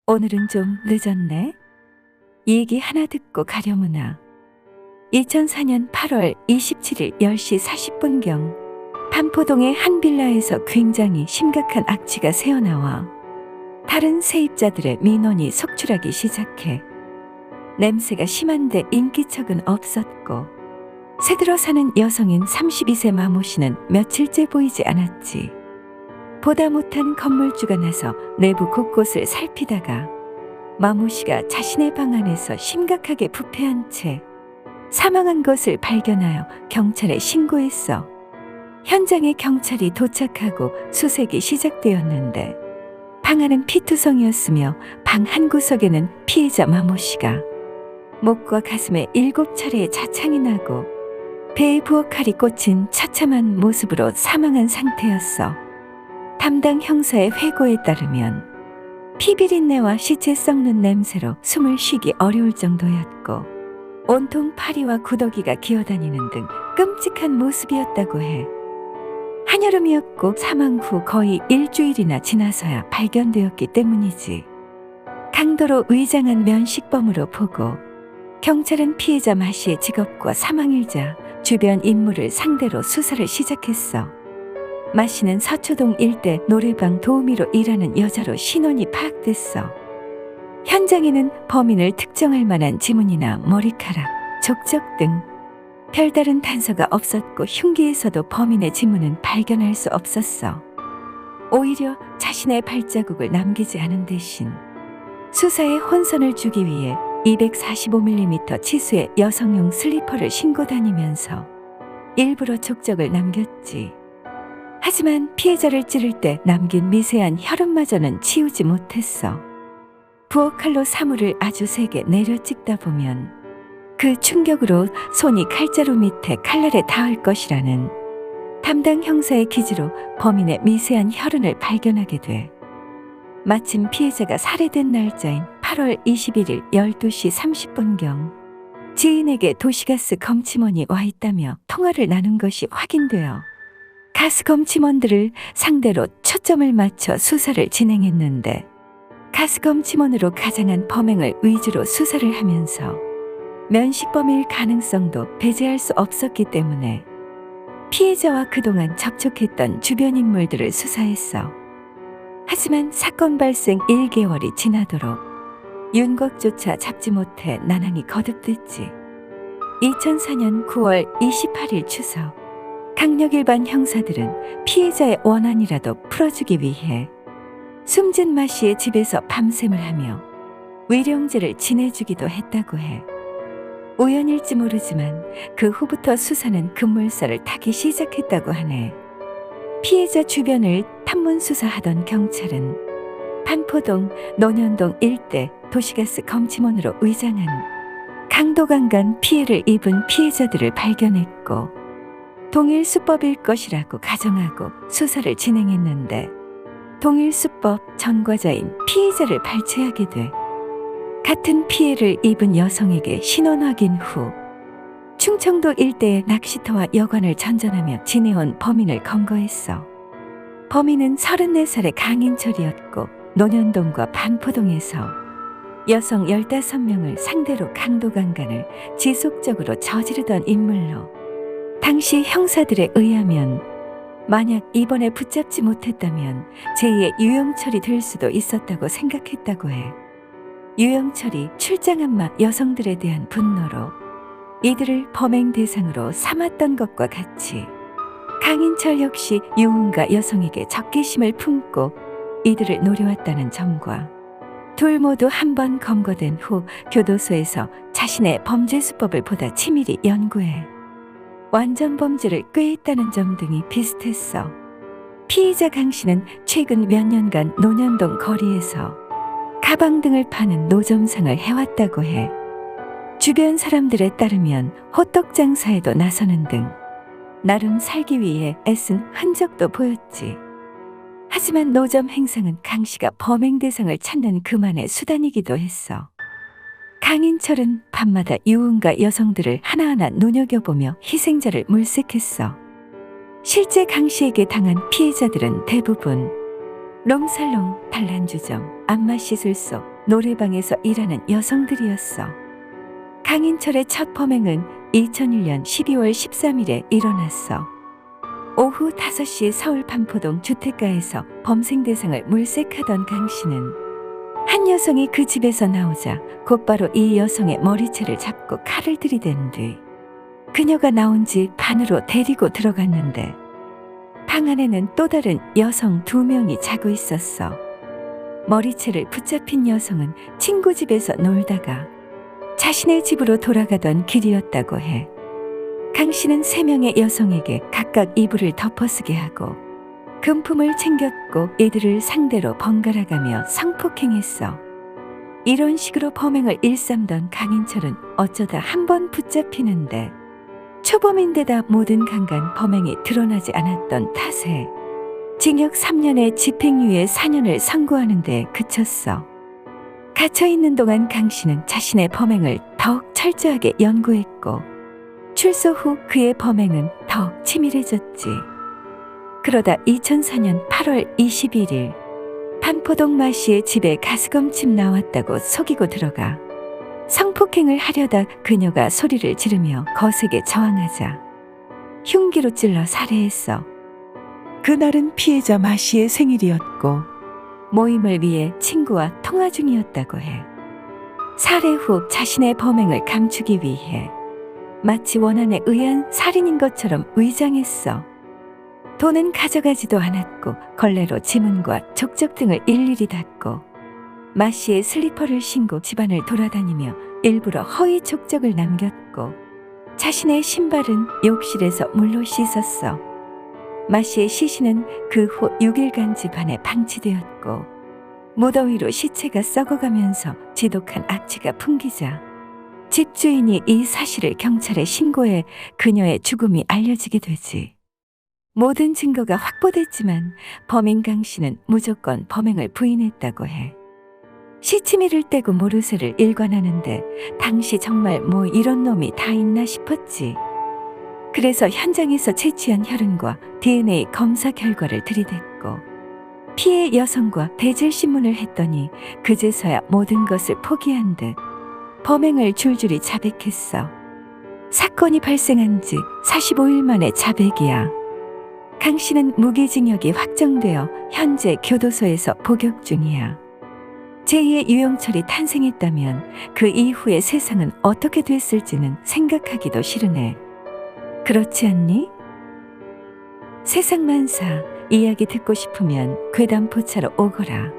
오늘은 좀 늦었네. 이 얘기 하나 듣고 가려무나. 2004년 8월 27일 10시 40분경 반포동의 한 빌라에서 굉장히 심각한 악취가 새어나와 다른 세입자들의 민원이 속출하기 시작해 냄새가 심한데 인기척은 없었고 새들어 사는 여성인 32세 마모 씨는 며칠째 보이지 않았지. 보다 못한 건물주가 나서 내부 곳곳을 살피다가 마모 씨가 자신의 방 안에서 심각하게 부패한 채 사망한 것을 발견하여 경찰에 신고했어. 현장에 경찰이 도착하고 수색이 시작되었는데 방 안은 피투성이었으며 방 한 구석에는 피해자 마모 씨가 목과 가슴에 7차례의 자창이 나고 배에 부엌칼이 꽂힌 처참한 모습으로 사망한 상태였어. 담당 형사의 회고에 따르면 피비린내와 시체 썩는 냄새로 숨을 쉬기 어려울 정도였고 온통 파리와 구더기가 기어다니는 등 끔찍한 모습이었다고 해. 한여름이었고 사망 후 거의 일주일이나 지나서야 발견되었기 때문이지. 강도로 위장한 면식범으로 보고 경찰은 피해자 마 씨의 직업과 사망일자, 주변 인물을 상대로 수사를 시작했어. 마 씨는 서초동 일대 노래방 도우미로 일하는 여자로 신원이 파악됐어. 현장에는 범인을 특정할 만한 지문이나 머리카락, 족적 등 별다른 단서가 없었고 흉기에서도 범인의 지문은 발견할 수 없었어. 오히려 자신의 발자국을 남기지 않은 대신 수사에 혼선을 주기 위해 245mm 치수의 여성용 슬리퍼를 신고 다니면서 일부러 족적을 남겼지. 하지만 피해자를 찌를 때 남긴 미세한 혈흔마저는 치우지 못했어. 부엌칼로 사물을 아주 세게 내려 찍다 보면 그 충격으로 손이 칼자루 밑에 칼날에 닿을 것이라는 담당 형사의 기지로 범인의 미세한 혈흔을 발견하게 돼. 마침 피해자가 살해된 날짜인 8월 21일 12시 30분경 지인에게 도시가스 검침원이 와 있다며 통화를 나눈 것이 확인되어 가스검침원들을 상대로 초점을 맞춰 수사를 진행했는데 가스검침원으로 가장한 범행을 위주로 수사를 하면서 면식범일 가능성도 배제할 수 없었기 때문에 피해자와 그동안 접촉했던 주변 인물들을 수사했어. 하지만 사건 발생 1개월이 지나도록 윤곽조차 잡지 못해 난항이 거듭됐지. 2004년 9월 28일 추석 강력일반 형사들은 피해자의 원한이라도 풀어주기 위해 숨진 마 씨의 집에서 밤샘을 하며 위령제를 지내주기도 했다고 해. 우연일지 모르지만 그 후부터 수사는 급물살을 타기 시작했다고 하네. 피해자 주변을 탐문 수사하던 경찰은 반포동 논현동 일대 도시가스 검침원으로 위장한 강도강간 피해를 입은 피해자들을 발견했고 동일 수법일 것이라고 가정하고 수사를 진행했는데 동일 수법 전과자인 피해자를 발췌하게 돼 같은 피해를 입은 여성에게 신원 확인 후 충청도 일대의 낚시터와 여관을 전전하며 지내온 범인을 검거했어. 범인은 34살의 강인철이었고 논현동과 반포동에서 여성 15명을 상대로 강도강간을 지속적으로 저지르던 인물로 당시 형사들에 의하면 만약 이번에 붙잡지 못했다면 제2의 유영철이 될 수도 있었다고 생각했다고 해. 유영철이 출장한 막 여성들에 대한 분노로 이들을 범행 대상으로 삼았던 것과 같이 강인철 역시 유흥가 여성에게 적개심을 품고 이들을 노려왔다는 점과 둘 모두 한 번 검거된 후 교도소에서 자신의 범죄 수법을 보다 치밀히 연구해 완전 범죄를 꾀했다는 점 등이 비슷했어. 피의자 강 씨는 최근 몇 년간 논현동 거리에서 가방 등을 파는 노점상을 해왔다고 해. 주변 사람들에 따르면 호떡 장사에도 나서는 등 나름 살기 위해 애쓴 흔적도 보였지. 하지만 노점 행상은 강 씨가 범행 대상을 찾는 그만의 수단이기도 했어. 강인철은 밤마다 유흥가 여성들을 하나하나 눈여겨보며 희생자를 물색했어. 실제 강 씨에게 당한 피해자들은 대부분 롱살롱, 단란주점, 안마시술 속 노래방에서 일하는 여성들이었어. 강인철의 첫 범행은 2001년 12월 13일에 일어났어. 오후 5시 서울 반포동 주택가에서 범생 대상을 물색하던 강 씨는 한 여성이 그 집에서 나오자 곧바로 이 여성의 머리채를 잡고 칼을 들이댄 뒤 그녀가 나온 집 반으로 데리고 들어갔는데 방 안에는 또 다른 여성 2명이 자고 있었어. 머리채를 붙잡힌 여성은 친구 집에서 놀다가 자신의 집으로 돌아가던 길이었다고 해. 강 씨는 3명의 여성에게 각각 이불을 덮어쓰게 하고 금품을 챙겼고 이들을 상대로 번갈아가며 성폭행했어. 이런 식으로 범행을 일삼던 강인철은 어쩌다 한 번 붙잡히는데 초범인데다 모든 강간 범행이 드러나지 않았던 탓에 징역 3년에 집행유예 4년을 선고하는 데 그쳤어. 갇혀있는 동안 강 씨는 자신의 범행을 더욱 철저하게 연구했고 출소 후 그의 범행은 더욱 치밀해졌지. 그러다 2004년 8월 21일 반포동 마 씨의 집에 가스검침 나왔다고 속이고 들어가 성폭행을 하려다 그녀가 소리를 지르며 거세게 저항하자 흉기로 찔러 살해했어. 그날은 피해자 마 씨의 생일이었고 모임을 위해 친구와 통화 중이었다고 해. 살해 후 자신의 범행을 감추기 위해 마치 원한에 의한 살인인 것처럼 위장했어. 돈은 가져가지도 않았고 걸레로 지문과 족적 등을 일일이 닦고 마 씨의 슬리퍼를 신고 집안을 돌아다니며 일부러 허위 족적을 남겼고 자신의 신발은 욕실에서 물로 씻었어. 마 씨의 시신은 그 후 6일간 집안에 방치되었고 무더위로 시체가 썩어가면서 지독한 악취가 풍기자 집주인이 이 사실을 경찰에 신고해 그녀의 죽음이 알려지게 되지. 모든 증거가 확보됐지만 범인 강 씨는 무조건 범행을 부인했다고 해. 시치미를 떼고 모르쇠를 일관하는데 당시 정말 뭐 이런 놈이 다 있나 싶었지. 그래서 현장에서 채취한 혈흔과 DNA 검사 결과를 들이댔고 피해 여성과 대질 신문을 했더니 그제서야 모든 것을 포기한 듯 범행을 줄줄이 자백했어. 사건이 발생한 지 45일 만에 자백이야. 강 씨는 무기징역이 확정되어 현재 교도소에서 복역 중이야. 제2의 유영철이 탄생했다면 그 이후의 세상은 어떻게 됐을지는 생각하기도 싫으네. 그렇지 않니? 세상만사 이야기 듣고 싶으면 괴담포차로 오거라.